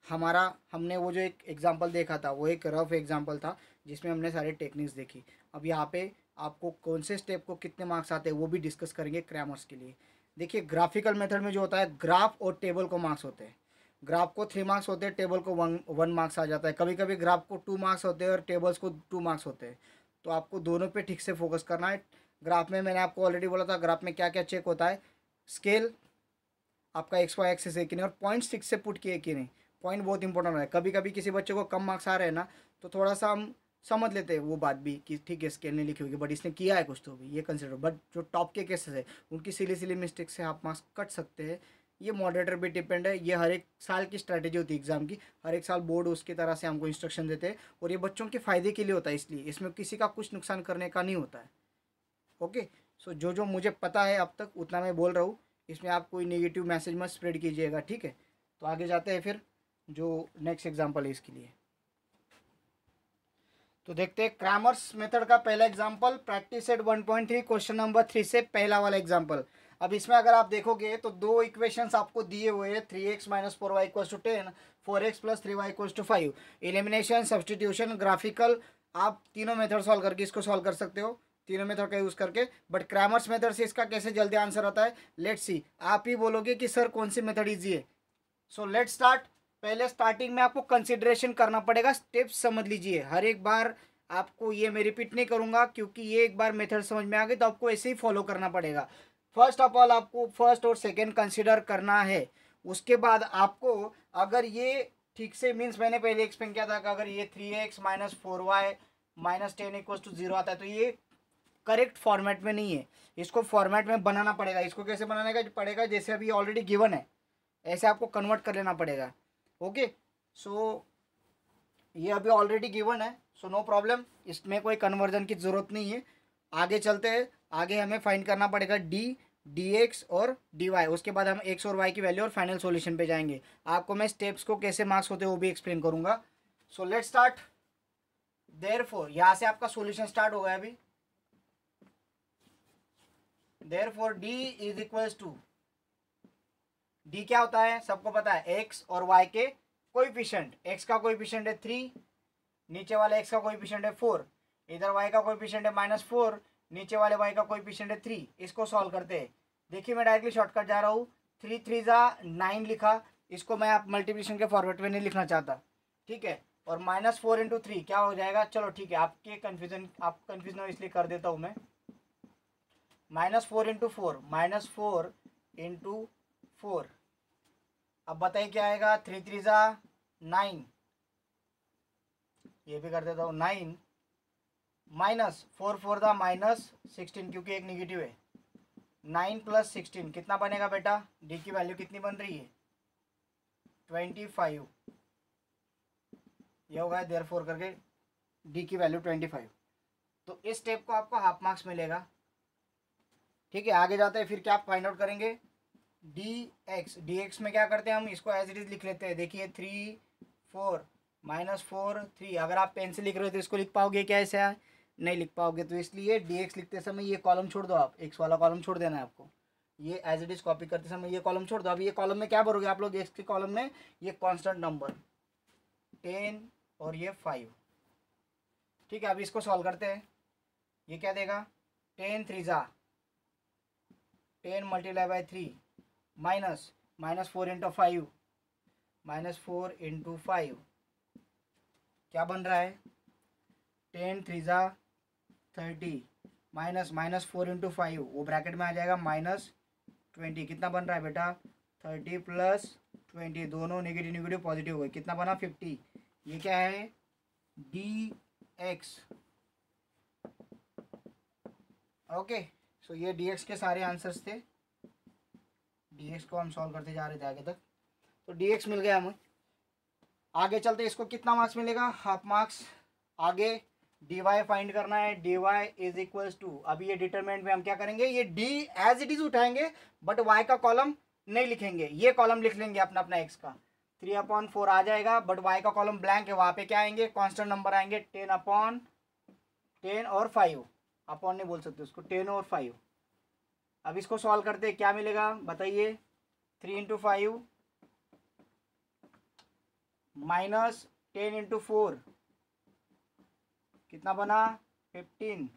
हमने वो जो एक एग्जांपल देखा था वो एक रफ एग्जांपल था जिसमें हमने सारे टेक्निक्स देखी। अब यहाँ पे आपको कौन से स्टेप को कितने मार्क्स आते हैं वो भी डिस्कस करेंगे क्रैमर्स के लिए। देखिए ग्राफिकल मेथड में जो होता है, ग्राफ और टेबल को मार्क्स होते हैं। ग्राफ को 3 मार्क्स होते हैं, टेबल को 1 मार्क्स आ जाता है। कभी कभी ग्राफ को 2 मार्क्स होते हैं और टेबल्स को 2 मार्क्स होते हैं, तो आपको दोनों पे ठीक से फोकस करना है। ग्राफ में मैंने आपको ऑलरेडी बोला था, ग्राफ में क्या क्या चेक होता है, स्केल आपका XY एक्सिस है कि नहीं, और पॉइंट 6 से पुट किए कि नहीं, पॉइंट बहुत इंपॉर्टेंट है। कभी कभी किसी बच्चे को कम मार्क्स आ रहे हैं ना, तो थोड़ा सा हम समझ लेते हैं वो बात भी कि ठीक है स्केल नहीं लिखी होगी बट इसने किया है कुछ तो भी, ये कंसिडर। बट जो टॉप के केसेस है उनकी सिली सिली मिस्टेक से हाफ मार्क्स कट सकते हैं। ये मॉडरेटर पे डिपेंड है, ये हर एक साल की स्ट्रैटेजी होती है एग्जाम की, हर एक साल बोर्ड उसकी तरह से हमको इंस्ट्रक्शन देते हैं और ये बच्चों के फ़ायदे के लिए होता है, इसलिए इसमें किसी का कुछ नुकसान करने का नहीं होता है। ओके, सो जो जो मुझे पता है अब तक उतना मैं बोल रहा हूँ, इसमें आप कोई नेगेटिव मैसेज मत स्प्रेड कीजिएगा, ठीक है। तो आगे जाते हैं फिर जो नेक्स्ट एग्जाम्पल है इसके लिए। तो देखते हैं क्रैमर्स मेथड का पहला example, practice set 1.3 question number 3 से पहला वाला एग्जाम्पल। अब इसमें अगर आप देखोगे तो दो इक्वेशंस आपको दिए हुए हैं, 3x minus 4y equals to 10, 4x plus 3y equals to 5। Elimination, substitution, graphical, आप तीनों मेथड सॉल्व करके इसको सॉल्व कर सकते हो, तीनों मेथड का यूज़ करके। बट क्रैमर्स मेथड से इसका कैसे जल्दी आंसर आता है, लेट्स सी। आप ही बोलोगे कि सर कौन सी मेथड ईजी है। So let's start. पहले स्टार्टिंग में आपको कंसिडरेशन करना पड़ेगा, स्टेप्स समझ लीजिए। हर एक बार आपको ये मैं रिपीट नहीं करूंगा क्योंकि ये एक बार मेथड समझ में आ गई तो आपको ऐसे ही फॉलो करना पड़ेगा। फर्स्ट ऑफ ऑल आपको फर्स्ट और सेकंड कंसिडर करना है। उसके बाद आपको अगर ये ठीक से मीन्स मैंने पहले एक्सप्लेन किया था कि अगर ये 3x minus 4y minus 10 equals to 0 आता है तो ये करेक्ट फॉर्मेट में नहीं है, इसको फॉर्मेट में बनाना पड़ेगा। इसको कैसे बनाने का पड़ेगा, जैसे अभी ऑलरेडी गिवन है ऐसे आपको कन्वर्ट कर लेना पड़ेगा। ओके, सो ये अभी ऑलरेडी गिवन है, सो नो प्रॉब्लम, इसमें कोई कन्वर्जन की ज़रूरत नहीं है। आगे चलते हैं, आगे हमें फाइंड करना पड़ेगा डी एक्स और डी वाई। उसके बाद हम एक्स और वाई की वैल्यू और फाइनल सॉल्यूशन पे जाएंगे। आपको मैं स्टेप्स को कैसे मार्क्स होते हैं वो भी एक्सप्लेन करूंगा। So let's start. देयरफॉर यहाँ से आपका सॉल्यूशन स्टार्ट हो गया अभी। Therefore d is equals to, d क्या होता है सबको पता है, एक्स और वाई के कोएफिशिएंट। एक्स का कोएफिशिएंट है 3, नीचे वाले एक्स का कोएफिशिएंट है 4, इधर वाई का कोएफिशिएंट है -4, नीचे वाले वाई का कोएफिशिएंट है 3। इसको सॉल्व करते हैं। देखिए मैं डायरेक्टली शॉर्टकट जा रहा हूँ, 3 3 जा 9 लिखा, इसको मैं आप मल्टीप्लिकेशन के फॉर्मेट में नहीं लिखना चाहता, ठीक है। और -4 इंटू 3 क्या हो जाएगा, चलो ठीक है, आपके कन्फ्यूजन आप कन्फ्यूजन हो इसलिए कर देता हूँ मैं। -4 इंटू 4, -4 इंटू 4, अब बताइए क्या आएगा, 3 3 जा 9, ये भी कर देता हूँ 9, -4 4 था -16 क्योंकि एक निगेटिव है। 9 प्लस 16 कितना बनेगा बेटा, डी की वैल्यू कितनी बन रही है 25, ये होगा देयरफॉर करके डी की वैल्यू 25। तो इस स्टेप को आपको हाफ मार्क्स मिलेगा, ठीक है। आगे जाते हैं, फिर क्या फाइंड आउट करेंगे, डी एक्स में क्या करते हैं हम, इसको एज इट इज लिख लेते हैं। देखिए 3 4 -4 3, अगर आप पेन से लिख रहे हो तो इसको लिख पाओगे क्या, ऐसे है नहीं लिख पाओगे, तो इसलिए डी एक्स लिखते समय ये कॉलम छोड़ दो, आप एक्स वाला कॉलम छोड़ देना है आपको, ये एज इट इज कॉपी करते समय ये कॉलम छोड़ दो। अब ये कॉलम में क्या भरोगे आप लोग, एक्स के कॉलम में ये कांस्टेंट नंबर 10 और ये 5, ठीक है। अब इसको सॉल्व करते हैं, ये क्या देगा, 10 3 जा 10 मल्टीप्लाई बाई 3 -4 इंटू 5, -4 इंटू 5 क्या बन रहा है, 10 3 जा 30 -4 इंटू 5 वो ब्रैकेट में आ जाएगा -20, कितना बन रहा है बेटा 30 प्लस 20, दोनों नेगेटिव नेगेटिव पॉजिटिव हो गए, कितना बना 50। ये क्या है डी एक्स। ओके, सो ये डी एक्स के सारे आंसर्स थे। डी एक्स को हम सॉल्व करते जा रहे थे आगे तक, तो डी एक्स मिल गया हमें। आगे चलते, इसको कितना मार्क्स मिलेगा, हाफ मार्क्स। आगे डी वाई फाइंड करना है, d y is equals to, अभी ये डिटरमिनेंट में हम क्या करेंगे, ये डी एज इट इज उठाएंगे बट वाई का कॉलम नहीं लिखेंगे, ये कॉलम लिख लेंगे अपना अपना एक्स का, 3/4 आ जाएगा, बट वाई का कॉलम ब्लैंक है, वहाँ पे क्या आएंगे कांस्टेंट नंबर आएंगे, 10/10 और 5, अपॉन नहीं बोल सकते उसको, 10 और 5। अब इसको सॉल्व करते क्या मिलेगा बताइए, 3 इंटू 5 -10 इंटू 4 कितना बना 15,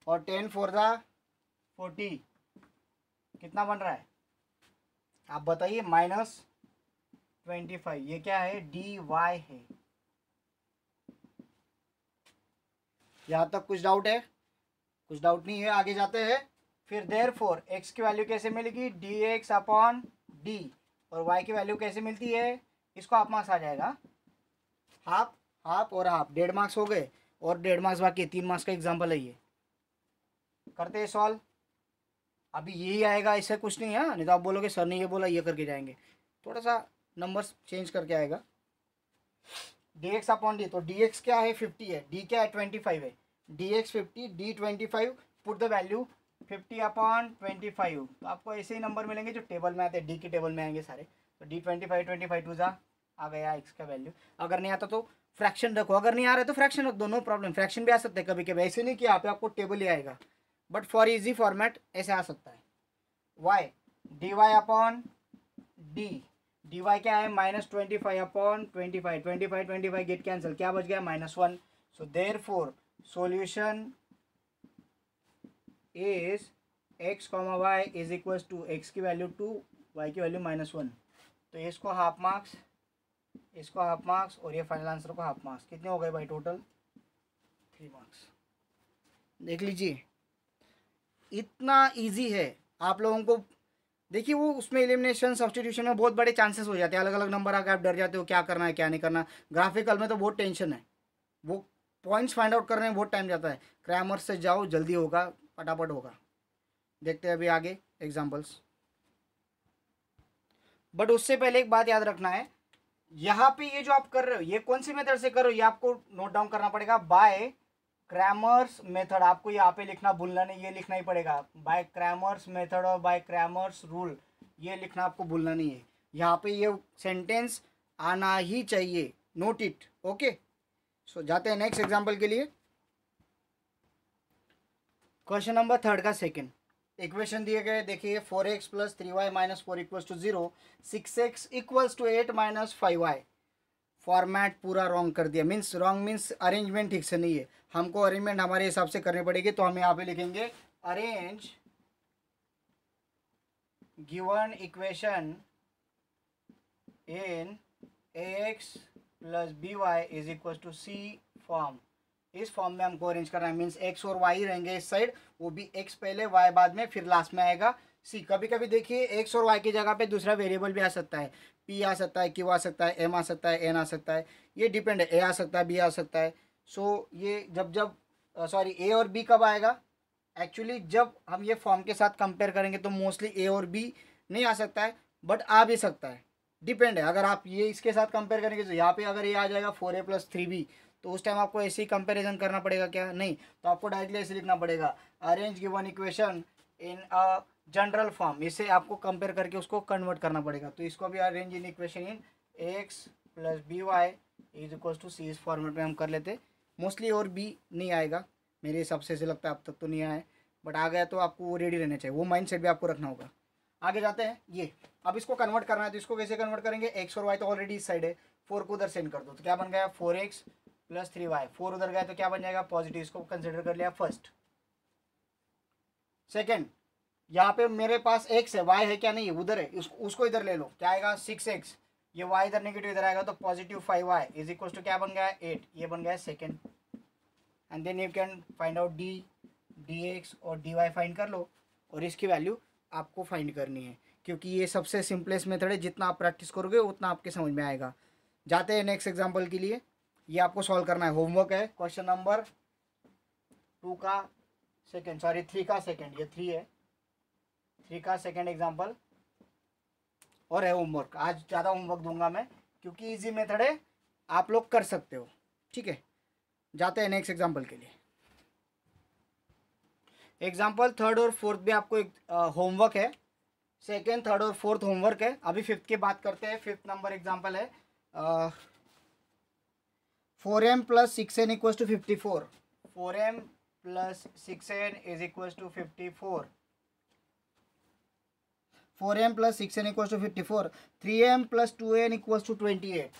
और 10 4 था 40, कितना बन रहा है आप बताइए -25। ये क्या है डी वाई है। यहाँ तक कुछ डाउट है, कुछ डाउट नहीं है, आगे जाते हैं। फिर देयरफॉर एक्स की वैल्यू कैसे मिलेगी, डी एक्स अपॉन डी, और वाई की वैल्यू कैसे मिलती है, इसको हाफ मार्क्स आ जाएगा। हाफ हाफ और हाफ 1.5 मार्क्स हो गए और 1.5 मार्क्स बाकी है, 3 मार्क्स का एग्जाम्पल है ये। करते हैं सॉल्व। अभी यही आएगा, इससे कुछ नहीं है, नहीं तो आप बोलोगे सर ने ये बोला ये करके जाएंगे, थोड़ा सा नंबर्स चेंज करके आएगा। dx अपॉन डी, तो dx क्या है 50 है, d क्या है 25 है, dx 50 d 25, put the value 50 upon 25, तो आपको ऐसे ही नंबर मिलेंगे जो टेबल में आते हैं, डी के टेबल में आएंगे सारे। तो d 25 टू जा आ गया x का वैल्यू। अगर नहीं आता तो फ्रैक्शन रखो, अगर नहीं आ रहा है तो फ्रैक्शन रख दो, नो प्रॉब्लम, फ्रैक्शन भी आ सकते हैं कभी कभी, ऐसे नहीं कि यहाँ पे आपको टेबल ही आएगा, बट फॉर इजी फॉर्मेट ऐसे आ सकता है। y dy upon d, d y क्या है -25 अपॉन 25 गेट कैंसिल, क्या बच गया -1। So therefore solution is x comma y is equal to x की वैल्यू 2, y की वैल्यू -1। तो इसको हाफ मार्क्स, इसको हाफ मार्क्स और ये फाइनल आंसर को हाफ मार्क्स। कितने हो गए भाई टोटल 3 मार्क्स। देख लीजिए इतना इजी है आप लोगों को। देखिए वो उसमें एलिमिनेशन सब्स्टिट्यूशन में बहुत बड़े चांसेस हो जाते हैं, अलग अलग नंबर आकर आप डर जाते हो क्या करना है क्या नहीं करना। ग्राफिकल में तो बहुत टेंशन है, वो पॉइंट्स फाइंड आउट करने में बहुत टाइम जाता है। क्रैमर से जाओ जल्दी होगा, फटाफट होगा। देखते हैं अभी आगे एग्जांपल्स, बट उससे पहले एक बात याद रखना है, यहाँ पे ये जो आप कर रहे हो ये कौन सी मेथड से कर रहे हो ये आपको नोट डाउन करना पड़ेगा। बाय क्रैमर्स मेथड, आपको यहाँ पे लिखना भूलना नहीं, ये लिखना ही पड़ेगा बाय क्रैमर्स मेथड और बाय क्रैमर्स रूल, ये लिखना आपको भूलना नहीं है। यहाँ पे ये सेंटेंस आना ही चाहिए, नोट इट। ओके, सो जाते हैं नेक्स्ट एग्जांपल के लिए। क्वेश्चन नंबर 3 का सेकंड इक्वेशन दिए गए, देखिए 4x plus 3y minus 4 equals to 0, 6x equals to 8 minus 5y। Format पूरा रॉन्ग कर दिया, मीन्स रॉन्ग मीन्स अरेंजमेंट ठीक से नहीं है, हमको अरेंजमेंट हमारे हिसाब से करनी पड़ेगी। तो हम यहाँ पे लिखेंगे arrange given equation in ax plus by is equal to c form. इस फॉर्म में हमको अरेंज करना है, मीन्स x और y रहेंगे इस साइड, वो भी x पहले y बाद में, फिर लास्ट में आएगा c। कभी कभी देखिए x और y की जगह पे दूसरा वेरिएबल भी आ सकता है, p आ सकता है, q आ सकता है, m आ सकता है, n आ सकता है, ये डिपेंड है, a आ सकता है, b आ सकता है। सो ये जब सॉरी a और b कब आएगा, एक्चुअली जब हम ये फॉर्म के साथ कंपेयर करेंगे तो मोस्टली a और b नहीं आ सकता है, बट आ भी सकता है, डिपेंड है। अगर आप ये इसके साथ कंपेयर करेंगे तो यहाँ पे अगर ये आ जाएगा 4a प्लस 3b, तो उस टाइम आपको ऐसे ही कंपैरिजन करना पड़ेगा क्या, नहीं, तो आपको डायरेक्टली ऐसे लिखना पड़ेगा arrange given equation in a general form, इसे आपको कंपेयर करके उसको कन्वर्ट करना पड़ेगा। तो इसको भी arrange in equation in X plus B Y is equal to C, इस फॉर्मेट में हम कर लेते। मोस्टली और बी नहीं आएगा मेरे हिसाब से, ऐसे लगता है अब तक तो नहीं आया है, बट आ गया तो आपको वो रेडी रहना चाहिए, वो माइंड सेट भी आपको रखना होगा। आगे जाते हैं, ये अब इसको कन्वर्ट करना है, तो इसको कैसे कन्वर्ट करेंगे, एक्स और वाई तो ऑलरेडी इस साइड है, 4 को उधर सेंड कर दो, तो क्या बन गया 4x प्लस 3y, 4 उधर गया तो क्या बन जाएगा पॉजिटिव, इसको कंसिडर कर लिया फर्स्ट। सेकंड, यहाँ पे मेरे पास x है, y है क्या नहीं है, उधर है, उसको इधर ले लो, क्या आएगा 6x, ये y इधर नेगेटिव इधर आएगा तो positive 5y is equal to क्या बन गया 8, ये बन गया second. And then you can find out d, dx और dy फाइंड कर लो, और इसकी वैल्यू आपको फाइंड करनी है, क्योंकि ये सबसे सिंपलेस्ट मेथड है, जितना आप प्रैक्टिस करोगे उतना आपके समझ में आएगा। जाते हैं नेक्स्ट एग्जांपल के लिए, ये आपको सॉल्व करना है, होमवर्क है, क्वेश्चन नंबर 2 का सेकंड, सॉरी 3 का सेकंड, ये 3 है, 3 का सेकंड एग्जांपल, और है होमवर्क। आज ज़्यादा होमवर्क दूंगा मैं, क्योंकि इजी मेथड है, आप लोग कर सकते हो, ठीक है। जाते हैं नेक्स्ट एग्जांपल के लिए। एग्जाम्पल 3rd और 4th भी आपको एक होमवर्क है, 2nd, 3rd और 4th होमवर्क है। अभी 5th की बात करते हैं। 5th नंबर एग्जाम्पल है 4m plus 6n equals to 54, 4m plus 6n is equals to 54, 4m plus 6n equals to 54, 3m plus 2n equals to 28,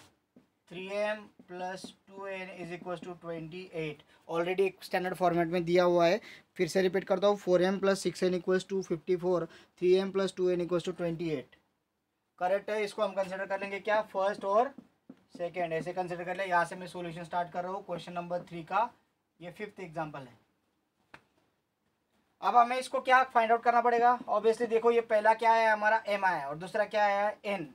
3m plus 2n is equals to 28, already एक standard format में दिया हुआ है, फिर से repeat करता हूँ, 4m plus 6n equals to 54, 3m plus 2n equals to 28, correct है। इसको हम कंसिडर कर लेंगे क्या, फर्स्ट और सेकेंड, ऐसे कंसिडर कर ले। यहाँ से मैं सॉल्यूशन स्टार्ट कर रहा हूँ क्वेश्चन नंबर 3 का, ये 5th एग्जाम्पल है। अब हमें इसको क्या फाइंड आउट करना पड़ेगा, ऑब्वियसली देखो ये पहला क्या है हमारा m आया और दूसरा क्या आया है n,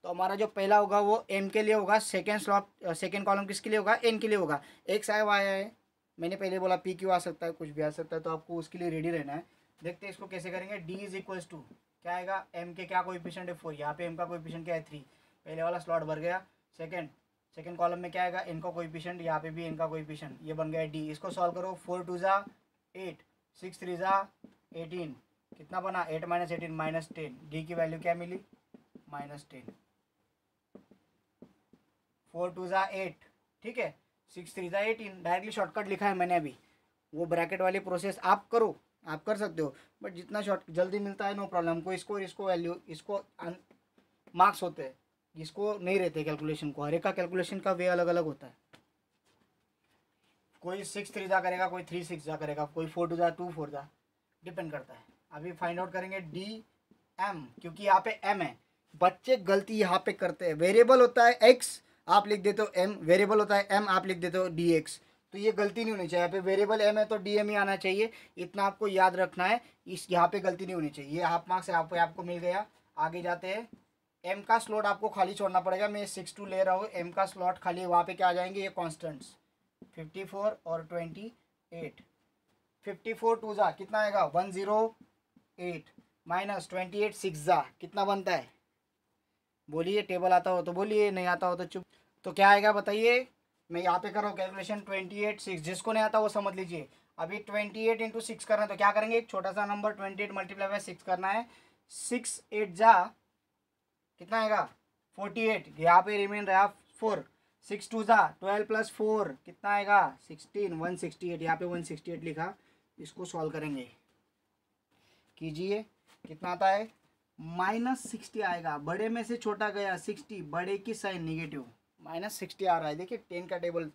तो हमारा जो पहला होगा वो एम के लिए होगा, सेकेंड कॉलम किसके लिए होगा, एन के लिए होगा। एक्स आया वाई है, मैंने पहले बोला पी क्यू आ सकता है, कुछ भी आ सकता है, तो आपको उसके लिए रेडी रहना है। देखते हैं इसको कैसे करेंगे। डी इज इक्वल्स टू क्या आएगा, एम के क्या कोएफिशिएंट है 4, यहाँ पे एम का कोएफिशिएंट क्या है 3, पहले वाला स्लॉट भर गया। सेकेंड कॉलम में क्या आएगा, एन का कोएफिशिएंट, यहाँ पे भी एन का कोएफिशिएंट, ये बन गया डी। इसको सॉल्व करो, 4 2 ज़ा 8, 6 3 ज़ा 18, कितना बना 8 माइनस 18 माइनस 10, डी की वैल्यू क्या मिली -10। 4 2 ज़ा 8, ठीक है, 6 3 ज़ा 18, डायरेक्टली शॉर्टकट लिखा है मैंने अभी। वो ब्रैकेट वाली प्रोसेस आप करो, आप कर सकते हो, बट जितना शॉर्ट जल्दी मिलता है नो प्रॉब्लम। हमको इसको वैल्यू, इसको मार्क्स होते हैं, इसको नहीं रहते कैलकुलेशन को, हर एक का कैलकुलेशन का वे अलग अलग होता है। कोई 6 3 ज़ा करेगा, कोई 3 6 ज़ा करेगा, कोई 4 2 ज़ा 2 4 ज़ा, डिपेंड करता है। अभी फाइंड आउट करेंगे डी एम, क्योंकि यहाँ पे एम है। बच्चे गलती यहाँ पे करते हैं, वेरिएबल होता है एक्स आप लिख देते हो एम, वेरिएबल होता है एम आप लिख देते हो डी एक्स, तो ये गलती नहीं होनी चाहिए। यहाँ पे वेरिएबल एम है तो डी एम ही आना चाहिए, इतना आपको याद रखना है। इस यहाँ पे गलती नहीं होनी चाहिए। ये हाफ मार्क्स आपको मिल गया। आगे जाते हैं, एम का स्लॉट आपको खाली छोड़ना पड़ेगा। मैं 6 2 ले रहा हूँ, एम का स्लॉट खाली, वहाँ पे क्या आ जाएंगे ये कॉन्स्टेंट्स 54 और 28। 54 2 ज़ा कितना आएगा 108 माइनस 28 6 ज़ा कितना बनता है, बोलिए। टेबल आता हो तो बोलिए, नहीं आता हो तो चुप। तो क्या आएगा बताइए, मैं यहाँ पे कर रहा हूँ कैलकुलेशन 28 6, जिसको नहीं आता वो समझ लीजिए। अभी 28 इंटू 6 करना है तो क्या करेंगे, एक छोटा सा नंबर 28 मल्टीप्लाई बाय 6 करना है। 6 8 ज़ा कितना आएगा 48, यहाँ पे रिमेन रहा 4। 6 2 ज़ा 12 प्लस 4 कितना आएगा 16, 168, यहाँ पे 168 लिखा। इसको सॉल्व करेंगे, कीजिए, कितना आता है -60 आएगा। बड़े में से छोटा गया 60, बड़े की साइन निगेटिव, -60 आ रहा है। देखिए 10 का टेबल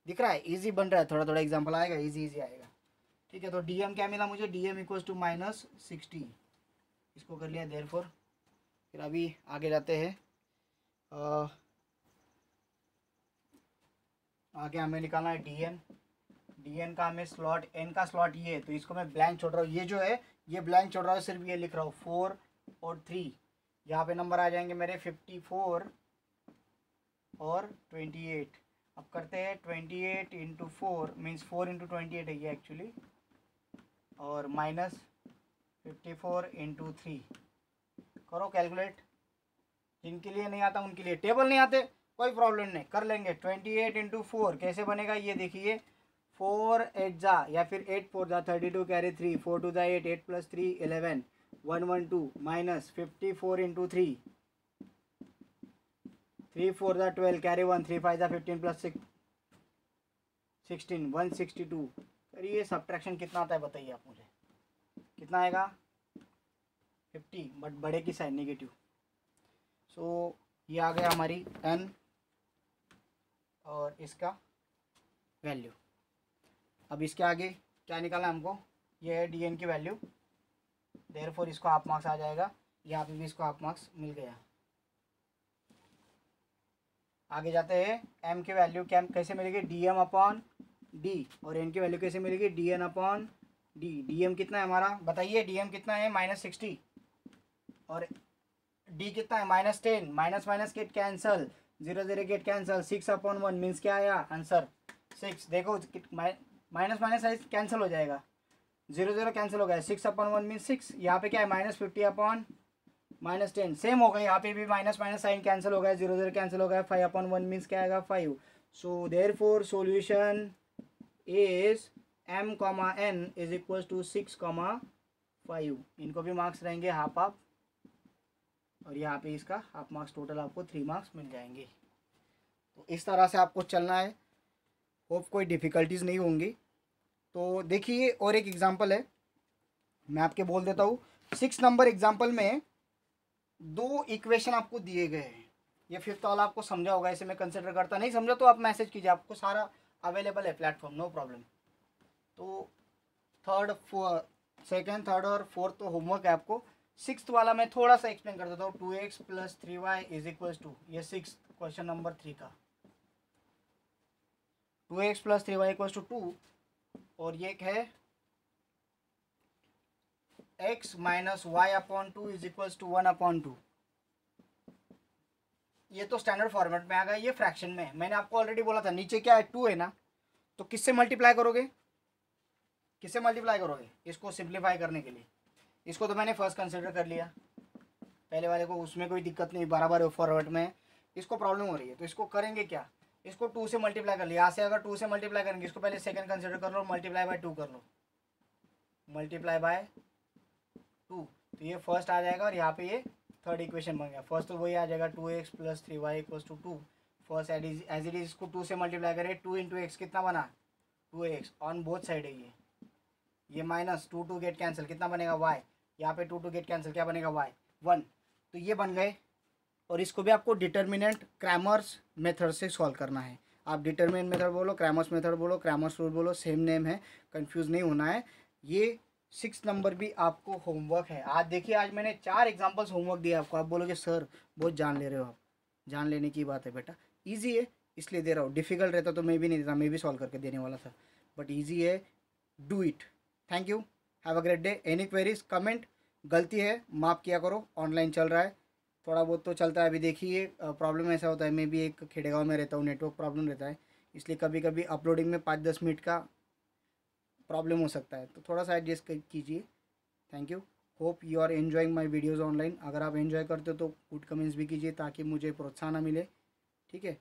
दिख रहा है, इजी बन रहा है, थोड़ा थोड़ा एग्जांपल आएगा, इजी आएगा। ठीक है, तो डीएम क्या मिला मुझे, डीएम इक्वल्स टू -60, इसको कर लिया देयरफॉर। फिर अभी आगे जाते हैं, आगे हमें निकालना है डीएन। डीएन का हमें स्लॉट, एन का स्लॉट ये है, तो इसको मैं ब्लैंक छोड़ रहा हूँ। ये जो है ये ब्लैंक छोड़ रहा हूँ, सिर्फ ये लिख रहा हूँ 4 और 3। यहाँ पे नंबर आ जाएंगे मेरे 54 और 28। अब करते हैं 28 इंटू 4 मीन्स 4 इंटू 28 है ये एक्चुअली, और -54 इंटू 3। करो कैलकुलेट। जिनके लिए नहीं आता उनके लिए, टेबल नहीं आते कोई प्रॉब्लम नहीं, कर लेंगे। 28 इंटू 4 कैसे बनेगा ये देखिए, 4 8 ज़ा या फिर 8 4 ज़ा 32 कैरी 3, 4 2 ज़ा 8, 8 प्लस 3 11, 112 माइनस 54 इंटू 3, 3 4 ज़ा 12 कैरी 1, 3 5 ज़ा 15 प्लस 6 16, 162। ये सब्ट्रैक्शन कितना आता है बताइए आप मुझे, कितना आएगा 50, बट बड़े की साइन नेगेटिव। सो ये आ गया हमारी एन और इसका वैल्यू। अब इसके आगे क्या निकालना है हमको, ये है डी एन की वैल्यू, देयरफॉर इसको हाफ मार्क्स आ जाएगा। यहाँ पे भी इसको हाफ मार्क्स मिल गया। आगे जाते हैं, एम की वैल्यू क्या कैसे मिलेगी, डी एम अपॉन डी, और एन की वैल्यू कैसे मिलेगी, d n upon d. D m कितना है हमारा बताइए, डी एम कितना है -60, और डी कितना है -10, minus minus get cancel, 0 0 get cancel, 6/1 means क्या आया आंसर 6। देखो माइनस माइनस साइज कैंसिल हो जाएगा, 0 0 कैंसिल हो गया, 6/1 मीन्स 6। यहाँ पे क्या है -50/-10, सेम हो गया। यहाँ पे भी माइनस माइनस साइन कैंसिल हो गया, 0 0 कैंसिल हो गया, 5/1 मीन्स क्या आएगा 5। So therefore solution is m, n is equal to 6,5। इनको भी मार्क्स रहेंगे हाफ हाफ, और यहाँ पे इसका हाफ मार्क्स, टोटल आपको 3 मार्क्स मिल जाएंगे। तो इस तरह से आपको चलना है, होप कोई डिफ़िकल्टीज नहीं होंगी। तो देखिए और एक एग्जांपल है, मैं आपके बोल देता हूँ। 6 नंबर एग्जांपल में 2 इक्वेशन आपको दिए गए हैं। ये 5th वाला आपको समझा होगा, इसे मैं कंसिडर करता, नहीं समझा तो आप मैसेज कीजिए, आपको सारा अवेलेबल है प्लेटफॉर्म, नो प्रॉब्लम। तो सेकेंड थर्ड और फोर्थ तो होमवर्क है आपको। 6th वाला मैं थोड़ा सा एक्सप्लेन कर देता हूँ। 2x + 3y is equals to, ये 6th क्वेश्चन नंबर 3 का 2x + 3y इक्वल्स टू 2, और ये है x - y/2 is equals to 1/2। ये तो स्टैंडर्ड फॉर्मेट में आ गया, ये फ्रैक्शन में। मैंने आपको ऑलरेडी बोला था नीचे क्या है 2 है ना, तो किससे मल्टीप्लाई करोगे, किससे मल्टीप्लाई करोगे, इसको सिंप्लीफाई करने के लिए। इसको तो मैंने फर्स्ट कंसिडर कर लिया, पहले वाले को, उसमें कोई दिक्कत नहीं, बराबर फॉरवर्ड में। इसको प्रॉब्लम हो रही है तो इसको करेंगे क्या, इसको 2 से मल्टीप्लाई कर लिया। यहाँ से अगर 2 से मल्टीप्लाई करेंगे, इसको पहले सेकंड कंसिडर कर लो, मल्टीप्लाई बाय 2 कर लो, मल्टीप्लाई बाय 2, तो ये फर्स्ट आ जाएगा और यहाँ पे ये थर्ड इक्वेशन बन गया। फर्स्ट तो वही आ जाएगा 2x + 3y = 2। First as it is इसको 2 से मल्टीप्लाई करें, 2 × x कितना बना 2x ऑन बोथ साइड है ये माइनस 2 2 गेट कैंसिल, कितना बनेगा y, यहाँ पे 2 2 गेट कैंसिल, क्या बनेगा y 1। तो ये बन गए। और इसको भी आपको डिटर्मिनेंट क्रैमर्स मेथड से सॉल्व करना है। आप डिटर्मिनेंट मेथड बोलो, क्रैमर्स मेथड बोलो, क्रैमर्स रूल बोलो, सेम नेम है, कंफ्यूज नहीं होना है। ये 6 नंबर भी आपको होमवर्क है। आज देखिए, आज मैंने 4 एग्जांपल्स होमवर्क दिए आपको। आप बोलोगे सर बहुत जान ले रहे हो आप, जान लेने की बात है बेटा, ईजी है इसलिए दे रहा हूँ। डिफिकल्ट रहता तो मैं भी नहीं देता, मैं भी सॉल्व करके देने वाला था, बट ईजी है, do it. Thank you, have a great day. Any queries comment, गलती है माफ़ किया करो, ऑनलाइन चल रहा है, थोड़ा बहुत तो चलता है। अभी देखिए प्रॉब्लम ऐसा होता है, मैं भी एक खेड़ेगांव में रहता हूँ, नेटवर्क प्रॉब्लम रहता है, इसलिए कभी कभी अपलोडिंग में 5-10 मिनट का प्रॉब्लम हो सकता है, तो थोड़ा सा एडजस्ट कीजिए। Thank you, hope you are enjoying my videos online. अगर आप एन्जॉय करते हो तो गुड कमेंट्स भी कीजिए ताकि मुझे प्रोत्साहन मिले, ठीक है।